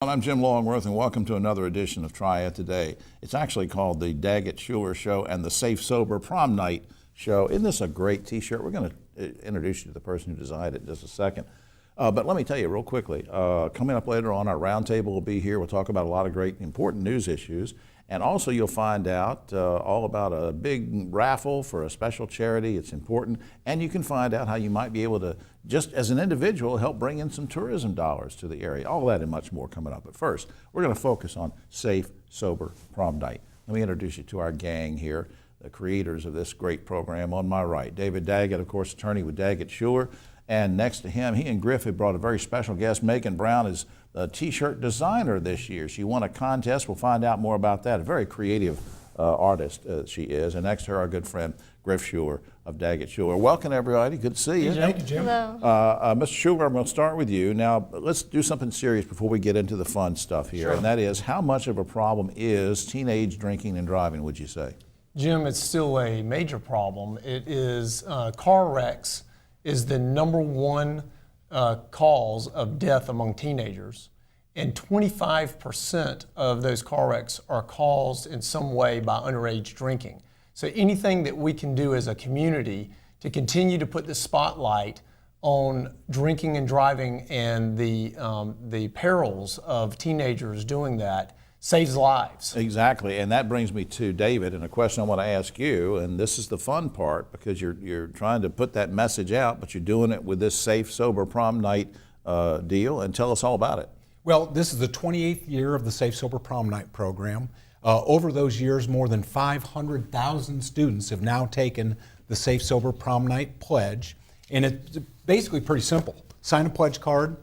I'm Jim Longworth, and welcome to another edition of Triad Today. It's actually called the Daggett-Schuler Show and the Safe Sober Prom Night Show. Isn't this a great T-shirt? We're going to introduce you to the person who designed it in just a second. But let me tell you real quickly, coming up later on, our roundtable will be here. We'll talk about a lot of great important news issues. And also you'll find out all about a big raffle for a special charity. It's important. And you can find out how you might be able to, just as an individual, help bring in some tourism dollars to the area. All that and much more coming up. But first, we're going to focus on Safe, Sober Prom Night. Let me introduce you to our gang here, the creators of this great program. On my right, David Daggett, of course, attorney with Daggett-Schuler. And next to him, he and Griff have brought a very special guest. Megan Brown is a T-shirt designer this year. She won a contest. We'll find out more about that. A very creative artist she is. And next to her, our good friend, Griff Schuler of Daggett-Schuler. Welcome, everybody. Good to see you. Thank you, Jim. Hello. Mr. Schuler, I'm going to start with you. Now, let's do something serious before we get into the fun stuff here. Sure. And that is, how much of a problem is teenage drinking and driving, would you say? Jim, it's still a major problem. It is car wrecks is the number one cause of death among teenagers. And 25% of those car wrecks are caused in some way by underage drinking. So anything that we can do as a community to continue to put the spotlight on drinking and driving and the perils of teenagers doing that saves lives. Exactly, and that brings me to David and a question I want to ask you, and this is the fun part because you're trying to put that message out, but you're doing it with this Safe, Sober Prom Night deal, and tell us all about it. Well, this is the 28th year of the Safe Sober Prom Night program. Over those years, more than 500,000 students have now taken the Safe Sober Prom Night pledge, and it's basically pretty simple. Sign a pledge card.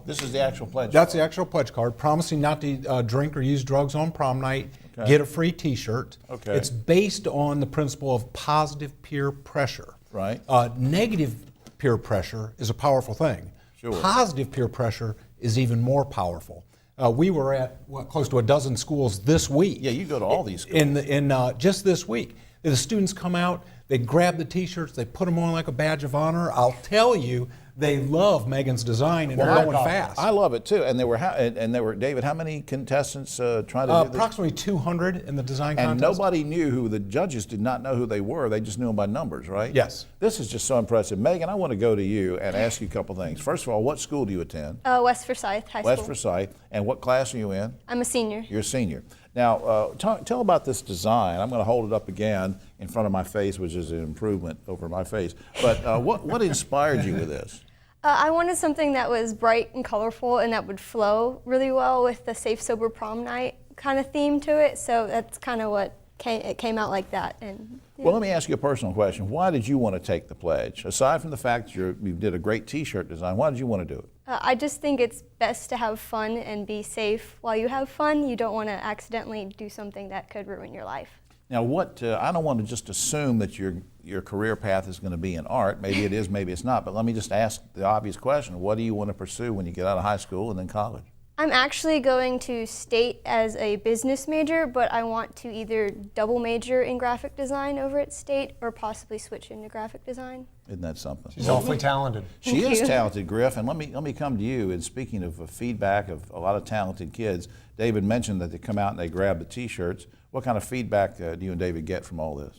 This is the actual pledge. That's the actual pledge card, promising not to drink or use drugs on prom night, Okay. get a free T-shirt. Okay. It's based on the principle of positive peer pressure. Right. Negative peer pressure is a powerful thing. Sure. Positive peer pressure is even more powerful. We were at close to a dozen schools this week. Yeah, you go to all these schools. Just this week. The students come out, they grab the T-shirts, they put them on like a badge of honor. I'll tell you, they love Megan's design, and they're going fast. I love it too. And there were David, how many contestants trying to do this? Approximately 200 in the design contest. And nobody knew who the judges did not know who they were. They just knew them by numbers, right? Yes. This is just so impressive. Megan, I want to go to you and ask you a couple things. First of all, what school do you attend? West Forsyth High School. West Forsyth. And what class are you in? I'm a senior. You're a senior. Now, tell about this design. I'm going to hold it up again in front of my face, which is an improvement over my face. But what inspired you with this? I wanted something that was bright and colorful and that would flow really well with the Safe Sober Prom Night kind of theme to it. So that's kind of what it came out like that. And yeah. Well, let me ask you a personal question. Why did you want to take the pledge? Aside from the fact that you did a great T-shirt design, why did you want to do it? I just think it's best to have fun and be safe while you have fun. You don't want to accidentally do something that could ruin your life. Now, I don't want to just assume that your career path is going to be in art. Maybe it is, maybe it's not. But let me just ask the obvious question. What do you want to pursue when you get out of high school and then college? I'm actually going to state as a business major, but I want to either double major in graphic design over at state or possibly switch into graphic design. Isn't that something? She's awfully talented. She Thank is you. talented, Griff, and let me come to you. And speaking of feedback of a lot of talented kids, David mentioned that they come out and they grab the T-shirts. What kind of feedback do you and David get from all this?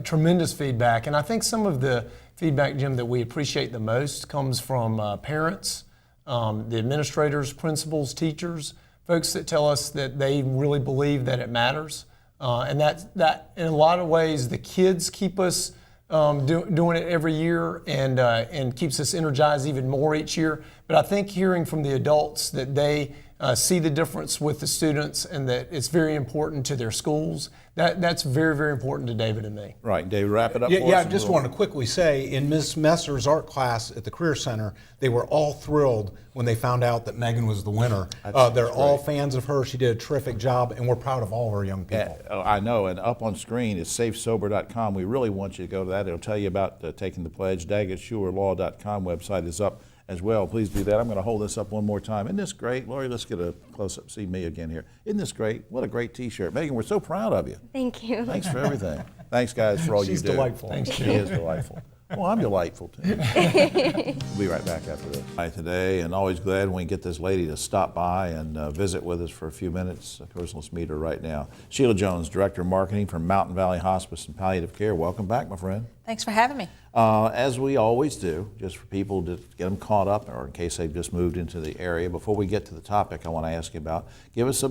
Tremendous feedback, and I think some of the feedback, Jim, that we appreciate the most comes from parents, the administrators, principals, teachers, folks that tell us that they really believe that it matters, and that in a lot of ways the kids keep us doing it every year and keeps us energized even more each year. But I think hearing from the adults that they see the difference with the students and that it's very important to their schools, that's very, very important to David and me. Right, David, wrap it up Yeah, for I us. just want to quickly say, in Ms. Messer's art class at the Career Center, they were all thrilled when they found out that Megan was the winner. They're all fans of her. She did a terrific job, and we're proud of all of our young people. I know, and up on screen is safesober.com. We really want you to go to that. It'll tell you about taking the pledge. DaggettSchulerLaw.com website is up as well. Please do that. I'm going to hold this up one more time. Isn't this great? Lori, let's get a close-up. See me again here. Isn't this great? What a great T-shirt. Megan, we're so proud of you. Thank you. Thanks for everything. Thanks, guys, for all you do. She's delightful. Thanks, She Jim. is delightful. Well, I'm delightful too. We'll be right back after this. Hi today, and always glad when we get this lady to stop by and visit with us for a few minutes. Of course, let's meet her right now. Sheila Jones, Director of Marketing for Mountain Valley Hospice and Palliative Care. Welcome back, my friend. Thanks for having me. As we always do, just for people to get them caught up, or in case they've just moved into the area, before we get to the topic I want to ask you about, give us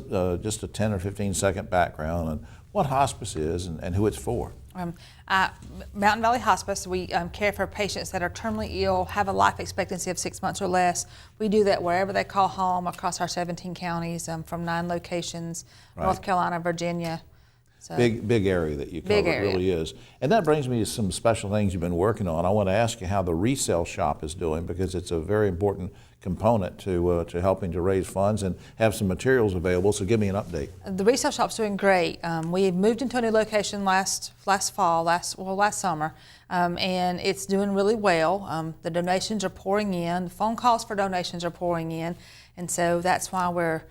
just a 10 or 15 second background on what hospice is and who it's for. Mountain Valley Hospice, we care for patients that are terminally ill, have a life expectancy of 6 months or less. We do that wherever they call home across our 17 counties, from 9 locations, Right. North Carolina, Virginia. So, Big area that you cover. Big area. It really is. And that brings me to some special things you've been working on. I want to ask you how the resale shop is doing, because it's a very important component to helping to raise funds and have some materials available. So give me an update. The resale shop's doing great. We moved into a new location last summer, and it's doing really well. The donations are pouring in. The phone calls for donations are pouring in, and so that's why we're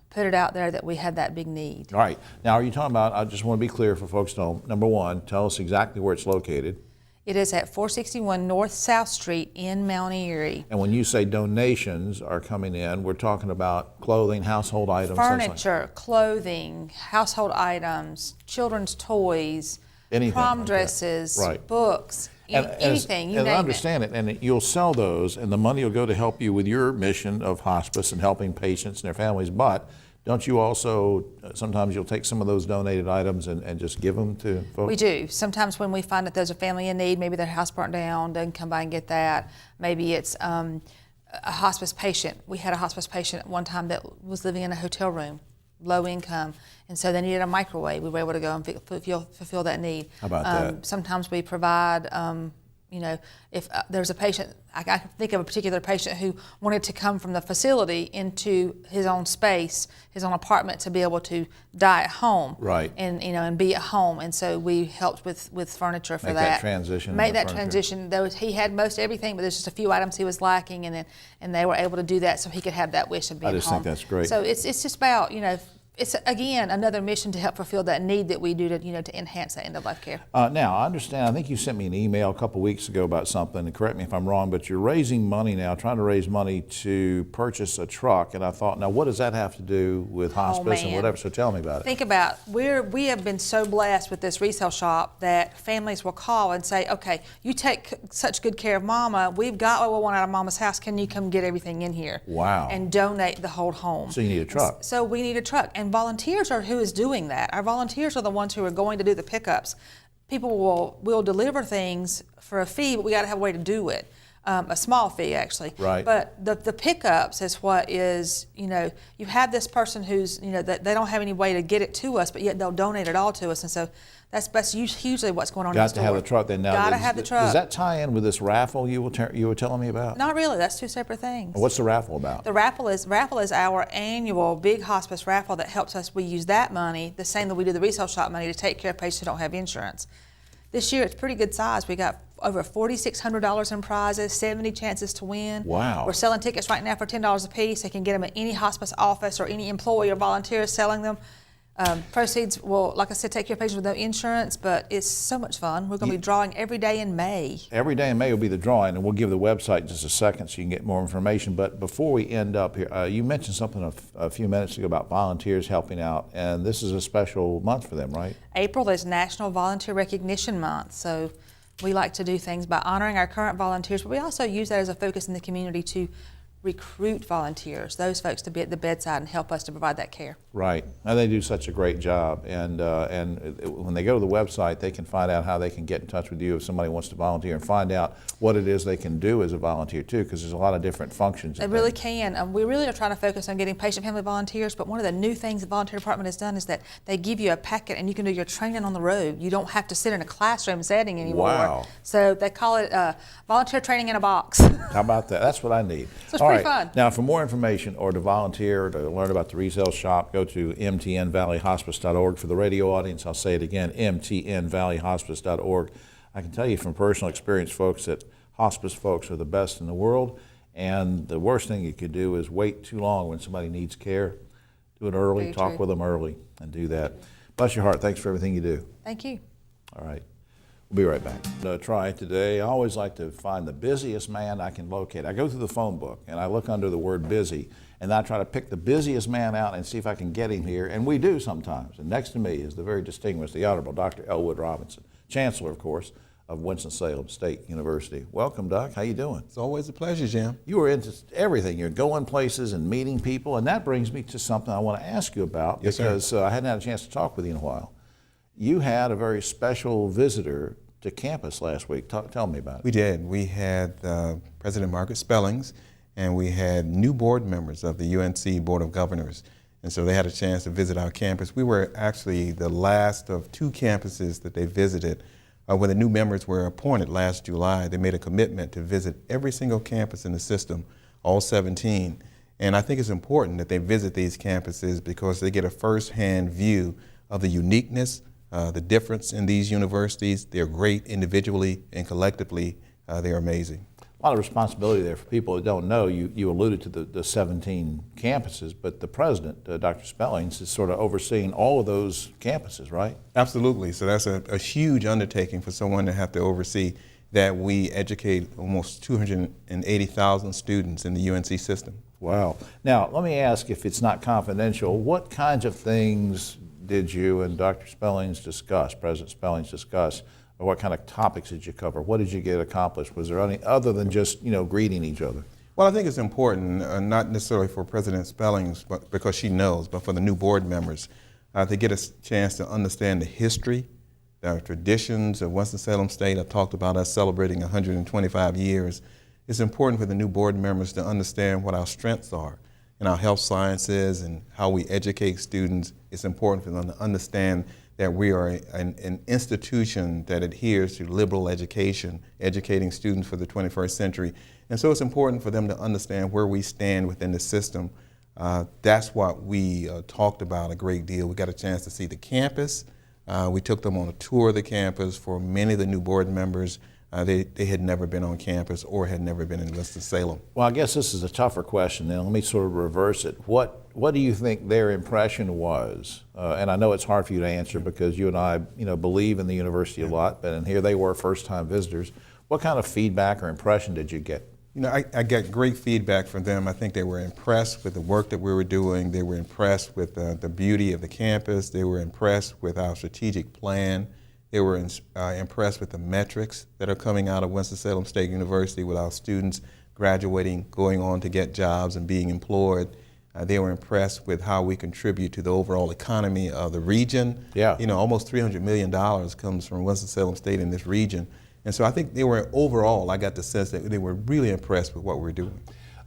put it out there that we have that big need. All right. Now, are you talking about, I just want to be clear for folks to know, number one, tell us exactly where it's located. It is at 461 North South Street in Mount Airy. And when you say donations are coming in, we're talking about clothing, household items, things like that. Furniture, clothing, household items, children's toys, Anything prom like that. dresses, Right. books, anything, you and name I understand it, and you'll sell those, and the money will go to help you with your mission of hospice and helping patients and their families. But don't you also, sometimes you'll take some of those donated items and just give them to folks? We do. Sometimes when we find that there's a family in need, maybe their house burnt down, they can come by and get that. Maybe it's a hospice patient. We had a hospice patient at one time that was living in a hotel room, low income, and so they needed a microwave. We were able to go and fulfill that need. How about that? Sometimes we provide, if there's a patient, I can think of a particular patient who wanted to come from the facility into his own space, his own apartment, to be able to die at home. Right. And be at home. And so we helped with furniture for Make that. that transition Make into that furniture. transition. He had most everything, but there's just a few items he was lacking, and they were able to do that so he could have that wish of being I home. just think that's great. So it's just about, it's again another mission to help fulfill that need that we do to enhance that end of life care. Now, I understand, I think you sent me an email a couple weeks ago about something, and correct me if I'm wrong, but you're raising money now, trying to raise money to purchase a truck, and I thought, now what does that have to do with hospice and man. whatever? So tell me about it. Think about, we have been so blessed with this resale shop that families will call and say, okay, you take such good care of Mama, we've got what we want out of Mama's house, can you come get everything in here? Wow. And donate the whole home. So you need a truck. So we need a truck, and volunteers are who is doing that. Our volunteers are the ones who are going to do the pickups. People will deliver things for a fee, but we got to have a way to do it. A small fee, actually. Right. But the pickups is what is, you have this person who's, that they don't have any way to get it to us, but yet they'll donate it all to us. And so that's hugely what's going on in the Got store. to have a truck then. Now, Got to have the truck. Does that tie in with this raffle you were telling me about? Not really. That's two separate things. What's the raffle about? The raffle is our annual big hospice raffle that helps us. We use that money, the same that we do the resale shop money, to take care of patients who don't have insurance. This year it's pretty good size. We got over $4,600 in prizes, 70 chances to win. Wow. We're selling tickets right now for $10 a piece. They can get them at any hospice office or any employee or volunteer selling them. Proceeds will, like I said, take care of patients with no insurance, but it's so much fun. We're going to be drawing every day in May. Every day in May will be the drawing, and we'll give the website in just a second so you can get more information. But before we end up here, you mentioned something a few minutes ago about volunteers helping out, and this is a special month for them, right? April is National Volunteer Recognition Month, so we like to do things by honoring our current volunteers, but we also use that as a focus in the community to recruit volunteers, those folks to be at the bedside and help us to provide that care. Right, and they do such a great job. And when they go to the website, they can find out how they can get in touch with you if somebody wants to volunteer, and find out what it is they can do as a volunteer too, because there's a lot of different functions. They really can. We really are trying to focus on getting patient-family volunteers, but one of the new things the volunteer department has done is that they give you a packet and you can do your training on the road. You don't have to sit in a classroom setting anymore. Wow. So they call it volunteer training in a box. How about that? That's what I need. So it's All pretty right. fun. Now, for more information or to volunteer, to learn about the resale shop, go to mtnvalleyhospice.org. For the radio audience, I'll say it again, mtnvalleyhospice.org. I can tell you from personal experience, folks, that hospice folks are the best in the world, and the worst thing you could do is wait too long when somebody needs care. Do it early, Very talk true. with them early, and do that. Bless your heart. Thanks for everything you do. Thank you. All right. We'll be right back. Triad Today, I always like to find the busiest man I can locate. I go through the phone book and I look under the word busy, and I try to pick the busiest man out and see if I can get him here, and we do sometimes. And next to me is the very distinguished, the Honorable Dr. Elwood Robinson, Chancellor, of course, of Winston-Salem State University. Welcome, Doc. How you doing? It's always a pleasure, Jim. You are into everything. You're going places and meeting people, and that brings me to something I want to ask you about. Yes, sir. Because I hadn't had a chance to talk with you in a while. You had a very special visitor to campus last week. Tell me about it. We did. We had President Margaret Spellings, and we had new board members of the UNC Board of Governors. And so they had a chance to visit our campus. We were actually the last of 2 campuses that they visited. When the new members were appointed last July, they made a commitment to visit every single campus in the system, all 17. And I think it's important that they visit these campuses because they get a first-hand view of the uniqueness, the difference in these universities. They're great individually and collectively. They're amazing. A lot of responsibility there for people who don't know. You alluded to the 17 campuses, but the president, Dr. Spellings, is sort of overseeing all of those campuses, right? Absolutely. So that's a huge undertaking for someone to have to oversee that. We educate almost 280,000 students in the UNC system. Wow. Now, let me ask, if it's not confidential, what kinds of things did you and Dr. Spellings discuss, President Spellings discuss? Or what kind of topics did you cover? What did you get accomplished? Was there any other than just, greeting each other? Well, I think it's important, not necessarily for President Spellings, but because she knows, but for the new board members, to get a chance to understand the history, the traditions of Winston-Salem State. I talked about us celebrating 125 years. It's important for the new board members to understand what our strengths are in our health sciences and how we educate students. It's important for them to understand that we are an institution that adheres to liberal education, educating students for the 21st century. And so it's important for them to understand where we stand within the system. That's what we talked about a great deal. We got a chance to see the campus. We took them on a tour of the campus. For many of the new board members, they had never been on campus or had never been in Winston-Salem. Well, I guess this is a tougher question then. Let me sort of reverse it. What do you think their impression was? And I know it's hard for you to answer because you and I, believe in the university a lot, but and here they were first-time visitors. What kind of feedback or impression did you get? I got great feedback from them. I think they were impressed with the work that we were doing. They were impressed with the beauty of the campus. They were impressed with our strategic plan. They were impressed with the metrics that are coming out of Winston-Salem State University with our students graduating, going on to get jobs and being employed. They were impressed with how we contribute to the overall economy of the region. Yeah. Almost $300 million comes from Winston-Salem State in this region. And so I think they were overall, I got the sense that they were really impressed with what we're doing.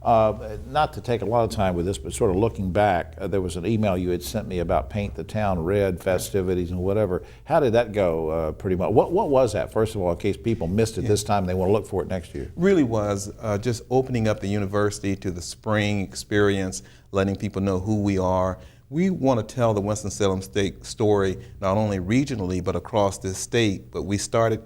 Not to take a lot of time with this, but sort of looking back, there was an email you had sent me about Paint the Town Red festivities and whatever. How did that go pretty much? What was that, first of all, in case people missed it this time and they want to look for it next year? Really was just opening up the university to the spring experience, letting people know who we are. We want to tell the Winston-Salem State story not only regionally but across this state, but we said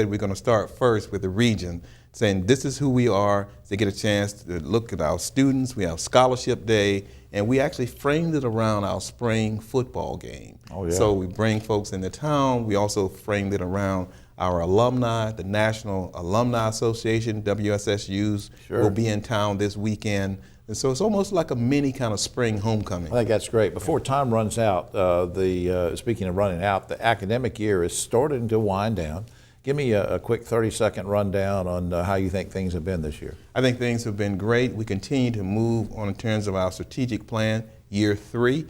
we're going to start first with the region, saying this is who we are. They get a chance to look at our students. We have Scholarship Day, and we actually framed it around our spring football game. Oh, yeah. So we bring folks into town. We also framed it around our alumni. The National Alumni Association, WSSUs, will be in town this weekend. And so it's almost like a mini kind of spring homecoming. I think that's great. Before time runs out, speaking of running out, the academic year is starting to wind down. Give me a quick 30-second rundown on how you think things have been this year. I think things have been great. We continue to move on in terms of our strategic plan. Year 3,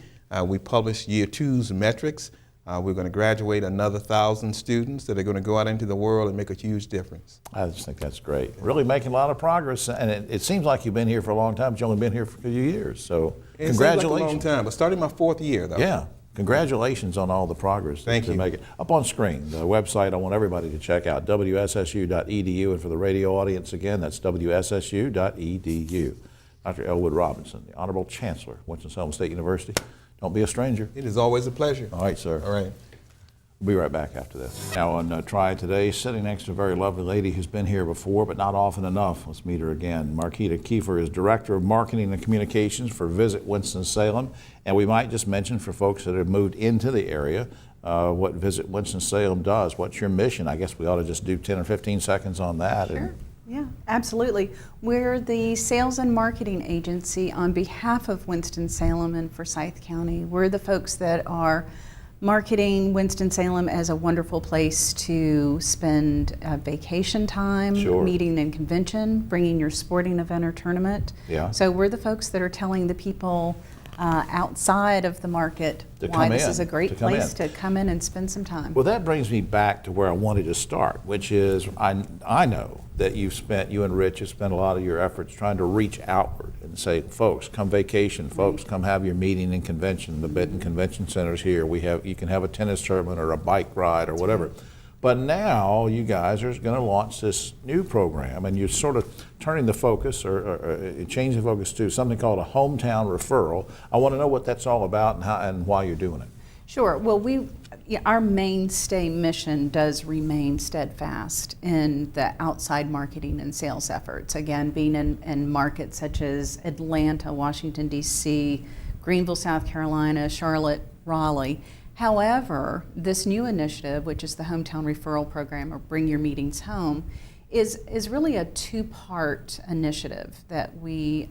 we published Year 2's metrics. We're going to graduate another 1,000 students that are going to go out into the world and make a huge difference. I just think that's great. Really making a lot of progress, and it seems like you've been here for a long time, but you've only been here for a few years, so It congratulations. seems like a long time, but starting my 4th year, though. Yeah, congratulations on all the progress. Thank you. Make it. Up on screen, the website I want everybody to check out, wssu.edu, and for the radio audience again, that's wssu.edu. Dr. Elwood Robinson, the Honorable Chancellor, Winston-Salem State University. Don't be a stranger. It is always a pleasure. All right, sir. All right. We'll be right back after this. Now on Triad Today, sitting next to a very lovely lady who's been here before, but not often enough. Let's meet her again. Marquita Kiefer is Director of Marketing and Communications for Visit Winston-Salem. And we might just mention for folks that have moved into the area, what Visit Winston-Salem does. What's your mission? I guess we ought to just do 10 or 15 seconds on that. Sure. Yeah, absolutely. We're the sales and marketing agency on behalf of Winston-Salem and Forsyth County. We're the folks that are marketing Winston-Salem as a wonderful place to spend vacation time, Sure. meeting and convention, bringing your sporting event or tournament. Yeah. So we're the folks that are telling the people outside of the market To why come this in, is a great to come place in. to come in and spend some time. Well, that brings me back to where I wanted to start, which is I know that you and Rich have spent a lot of your efforts trying to reach outward and say, folks, come vacation, folks, come have your meeting and convention. The Benton Convention Center's here. You can have a tennis tournament or a bike ride or whatever. But now you guys are going to launch this new program, and you're sort of turning the focus or changing the focus to something called a hometown referral. I want to know what that's all about and why you're doing it. Sure. Well, our mainstay mission does remain steadfast in the outside marketing and sales efforts. Again, being in markets such as Atlanta, Washington, D.C., Greenville, South Carolina, Charlotte, Raleigh. However, this new initiative, which is the Hometown Referral Program, or Bring Your Meetings Home, is really a two-part initiative that we've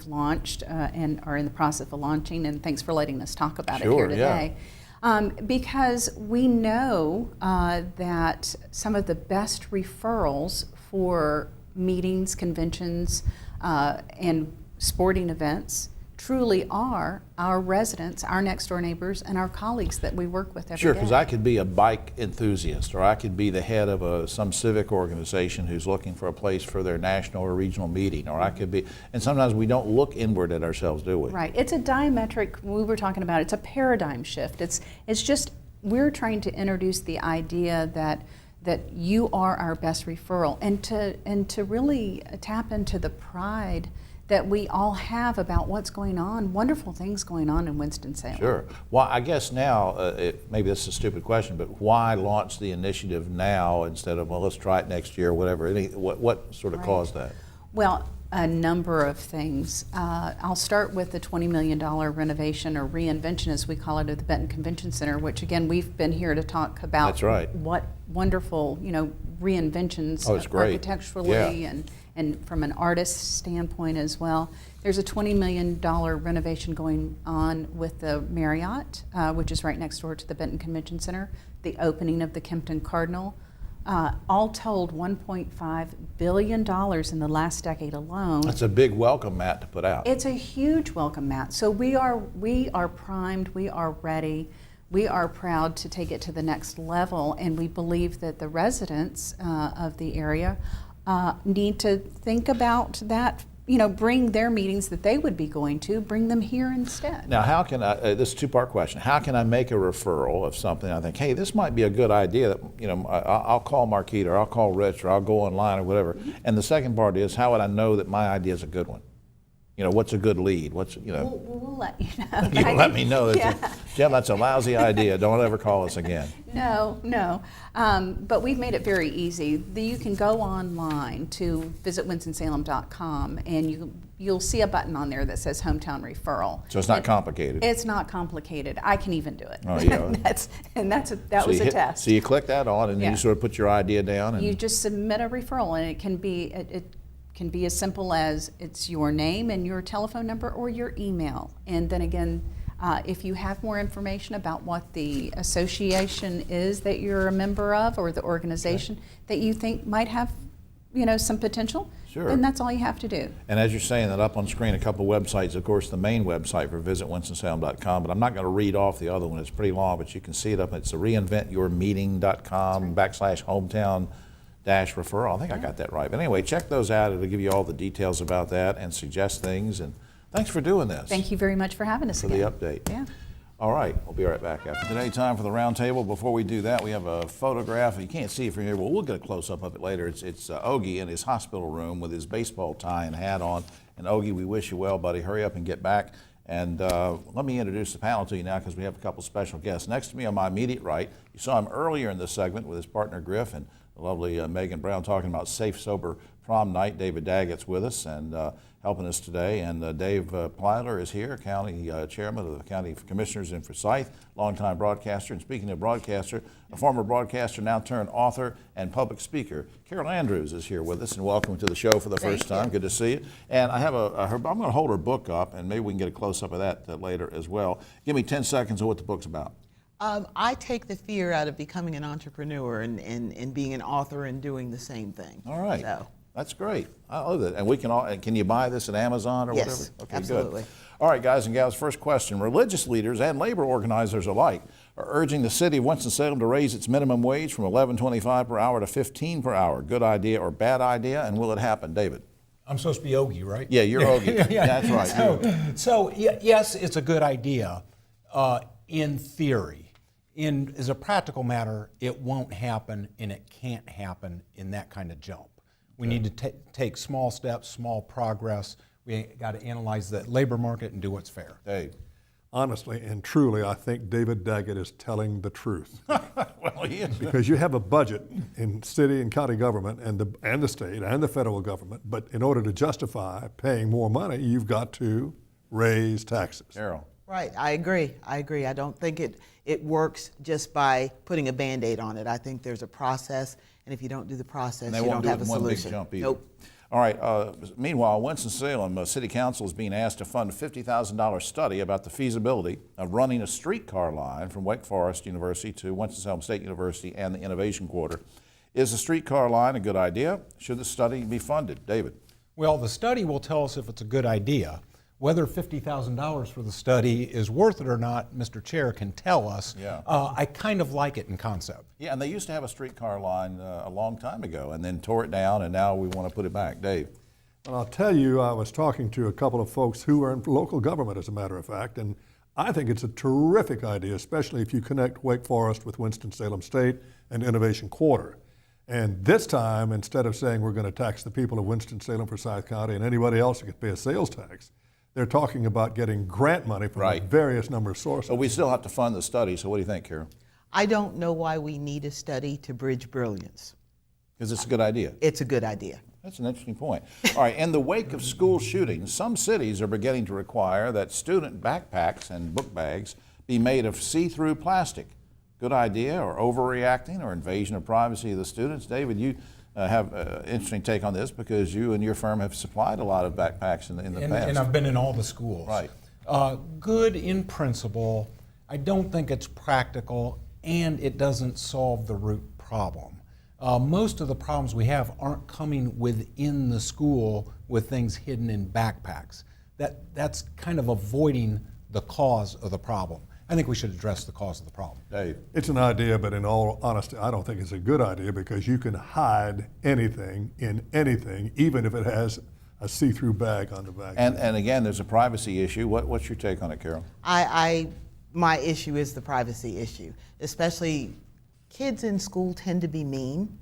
launched and are in the process of launching, and thanks for letting us talk about it here today. Because we know that some of the best referrals for meetings, conventions, and sporting events truly are our residents, our next door neighbors, and our colleagues that we work with every day. Sure, because I could be a bike enthusiast, or I could be the head of some civic organization who's looking for a place for their national or regional meeting, or I could be, and sometimes we don't look inward at ourselves, do we? Right. It's a diametric, we were talking about, it's a paradigm shift. It's just, we're trying to introduce the idea that you are our best referral, and to really tap into the pride that we all have about what's going on, wonderful things going on in Winston-Salem. Sure. Well, I guess now, maybe this is a stupid question, but why launch the initiative now instead of, well, let's try it next year, whatever? What sort of caused that? Well, a number of things. I'll start with the $20 million renovation or reinvention, as we call it, of the Benton Convention Center, which again, we've been here to talk about. That's right. What wonderful, reinventions it's great. architecturally Yeah. and from an artist standpoint as well. There's a $20 million renovation going on with the Marriott, which is right next door to the Benton Convention Center, the opening of the Kempton Cardinal. All told, $1.5 billion in the last decade alone. That's a big welcome mat to put out. It's a huge welcome mat. So we are primed, we are ready, we are proud to take it to the next level, and we believe that the residents of the area need to think about that, bring their meetings that they would be going to, bring them here instead. Now, how can I, this is a two-part question, how can I make a referral of something I think, hey, this might be a good idea, that, I'll call Marquita, or I'll call Rich, or I'll go online or whatever. Mm-hmm. And the second part is, how would I know that my idea is a good one? What's a good lead? We'll let you know. You'll let me know that, Yeah. Jim, that's a lousy idea. Don't ever call us again. No. But we've made it very easy. You can go online to visit WinstonSalem.com, and you'll see a button on there that says Hometown Referral. So it's not complicated. It's not complicated. I can even do it. Oh, yeah. that was a test. So you click that on, and then Yeah. you sort of put your idea down. And You just submit a referral, and it can be as simple as it's your name and your telephone number or your email. And then again, if you have more information about what the association is that you're a member of, or the organization that you think might have, some potential, Sure. then that's all you have to do. And as you're saying that, up on screen, a couple of websites. Of course, the main website for visitwinstonsalem.com, but I'm not going to read off the other one. It's pretty long, but you can see it up. It's the reinventyourmeeting.com /hometown referral. I think I got that right. But anyway, check those out. It'll give you all the details about that and suggest things. And thanks for doing this. Thank you very much for having us for again. the update. Yeah. All right, we'll be right back after today. Time for the roundtable. Before we do that, we have a photograph. You can't see it from here, but we'll get a close-up of it later. It's Ogie in his hospital room with his baseball tie and hat on. And Ogie, we wish you well, buddy. Hurry up and get back. And let me introduce the panel to you now, because we have a couple special guests. Next to me on my immediate right, you saw him earlier in this segment with his partner Griff and the lovely Megan Brown talking about safe, sober prom night. David Daggett's with us and helping us today. And Dave Plyler is here, County Chairman of the County Commissioners in Forsyth, longtime broadcaster. And speaking of broadcaster, a former broadcaster, now turned author and public speaker. Carol Andrews is here with us, and welcome to the show for the first time. Good to see you. And I have I'm going to hold her book up, and maybe we can get a close-up of that later as well. Give me 10 seconds of what the book's about. I take the fear out of becoming an entrepreneur and being an author and doing the same thing. All right. So. That's great. I love that. And we can all, and can you buy this at Amazon or Yes, whatever? Okay, absolutely. Good. All right, guys and gals, first question. Religious leaders and labor organizers alike are urging the city of Winston-Salem to raise its minimum wage from $11.25 per hour to $15 per hour. Good idea or bad idea, and will it happen? David? I'm supposed to be Ogie, right? Yeah, you're Ogie. Yeah, that's right. So yes, it's a good idea in theory. As a practical matter, it won't happen, and it can't happen in that kind of jump. We need to take small steps, small progress. We got to analyze the labor market and do what's fair. Dave? Honestly and truly, I think David Daggett is telling the truth. Well, he is. Because you have a budget in city and county government and the state and the federal government, but in order to justify paying more money, you've got to raise taxes. Carol? Right, I agree. I don't think it works just by putting a Band-Aid on it. I think there's a process, and if you don't do the process, you don't have a solution. One big jump either. Nope. All right. Meanwhile, Winston-Salem City Council is being asked to fund a $50,000 study about the feasibility of running a streetcar line from Wake Forest University to Winston-Salem State University and the Innovation Quarter. Is the streetcar line a good idea? Should the study be funded? David? Well, the study will tell us if it's a good idea. Whether $50,000 for the study is worth it or not, Mr. Chair can tell us. Yeah. I kind of like it in concept. Yeah, and they used to have a streetcar line a long time ago and then tore it down, and now we want to put it back. Dave? Well, I'll tell you, I was talking to a couple of folks who are in local government, as a matter of fact, and I think it's a terrific idea, especially if you connect Wake Forest with Winston-Salem State and Innovation Quarter. And this time, instead of saying we're going to tax the people of Winston-Salem, Forsyth County, and anybody else who can pay a sales tax, they're talking about getting grant money from a various number of sources. So we still have to fund the study, so what do you think, Carol? I don't know why we need a study to bridge brilliance. Because it's a good idea. It's a good idea. That's an interesting point. All right, in the wake of school shootings, some cities are beginning to require that student backpacks and book bags be made of see-through plastic. Good idea, or overreacting, or invasion of privacy of the students? David, you have an interesting take on this because you and your firm have supplied a lot of backpacks in the past. And I've been in all the schools. Right. Good in principle. I don't think it's practical, and it doesn't solve the root problem. Most of the problems we have aren't coming within the school with things hidden in backpacks. That's kind of avoiding the cause of the problem. I think we should address the cause of the problem. Dave? It's an idea, but in all honesty, I don't think it's a good idea because you can hide anything in anything, even if it has a see-through bag on the back. And again, there's a privacy issue. What's your take on it, Carol? My issue is the privacy issue, especially kids in school tend to be mean.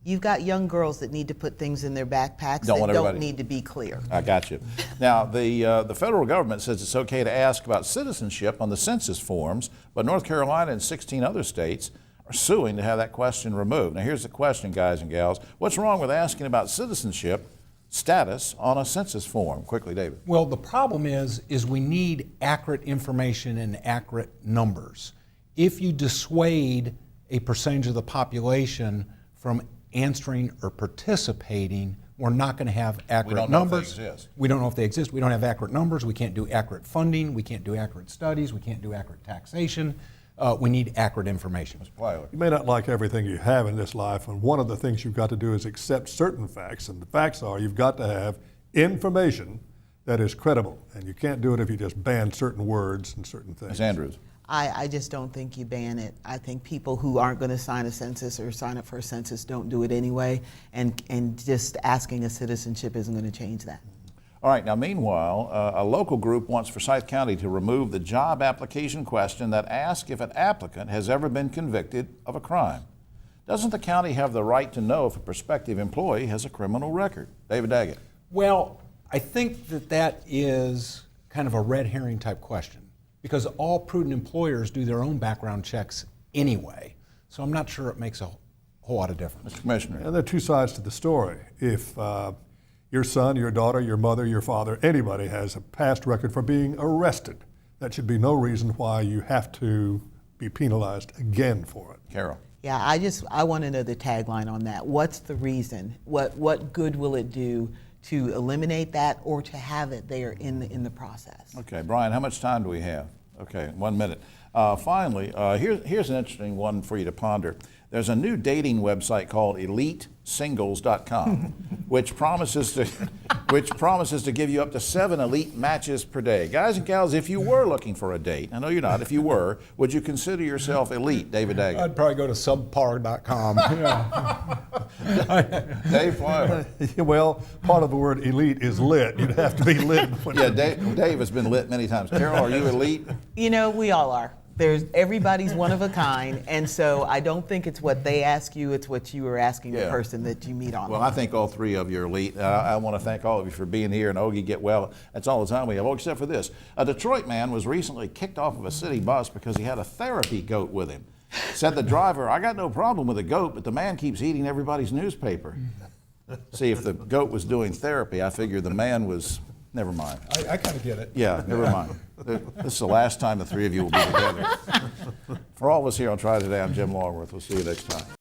You've got young girls that need to put things in their backpacks that don't need to be clear. I got you. Now, the federal government says it's okay to ask about citizenship on the census forms, but North Carolina and 16 other states are suing to have that question removed. Now, here's the question, guys and gals. What's wrong with asking about citizenship status on a census form? Quickly, David. Well, the problem is we need accurate information and accurate numbers. If you dissuade a percentage of the population from answering or participating, we're not going to have accurate numbers. We don't know if they exist. We don't have accurate numbers. We can't do accurate funding. We can't do accurate studies. We can't do accurate taxation. We need accurate information. You may not like everything you have in this life, and one of the things you've got to do is accept certain facts, and the facts are you've got to have information that is credible, and you can't do it if you just ban certain words and certain things. Ms. Andrews. I just don't think you ban it. I think people who aren't going to sign a census or sign up for a census don't do it anyway, and just asking a citizenship isn't going to change that. All right, now meanwhile, a local group wants Forsyth County to remove the job application question that asks if an applicant has ever been convicted of a crime. Doesn't the county have the right to know if a prospective employee has a criminal record? David Daggett. Well, I think that is kind of a red herring type question, because all prudent employers do their own background checks anyway. So I'm not sure it makes a whole lot of difference. Mr. Commissioner. And there are two sides to the story. If your son, your daughter, your mother, your father, anybody has a past record for being arrested, that should be no reason why you have to be penalized again for it. Carol. Yeah, I want to know the tagline on that. What's the reason? What good will it do to eliminate that or to have it there in the process? Okay, Brian, how much time do we have? Okay, 1 minute. Finally, here's an interesting one for you to ponder. There's a new dating website called EliteSingles.com, which promises to give you up to 7 elite matches per day. Guys and gals, if you were looking for a date, I know you're not, if you were, would you consider yourself elite, David Daggett? I'd probably go to subpar.com. Dave, why? Well, part of the word elite is lit. You'd have to be lit. Yeah, Dave has been lit many times. Carol, are you elite? You know, we all are. Everybody's one of a kind, and so I don't think it's what they ask you, it's what you are asking the person that you meet on. Well, I think all three of you are elite. I want to thank all of you for being here, and Ogie, get well. That's all the time we have, except for this. A Detroit man was recently kicked off of a city bus because he had a therapy goat with him. Said the driver, "I got no problem with a goat, but the man keeps eating everybody's newspaper." See, if the goat was doing therapy, I figure the man was... Never mind. I kind of get it. Yeah, never mind. This is the last time the three of you will be together. For all of us here on Triad Today, I'm Jim Longworth. We'll see you next time.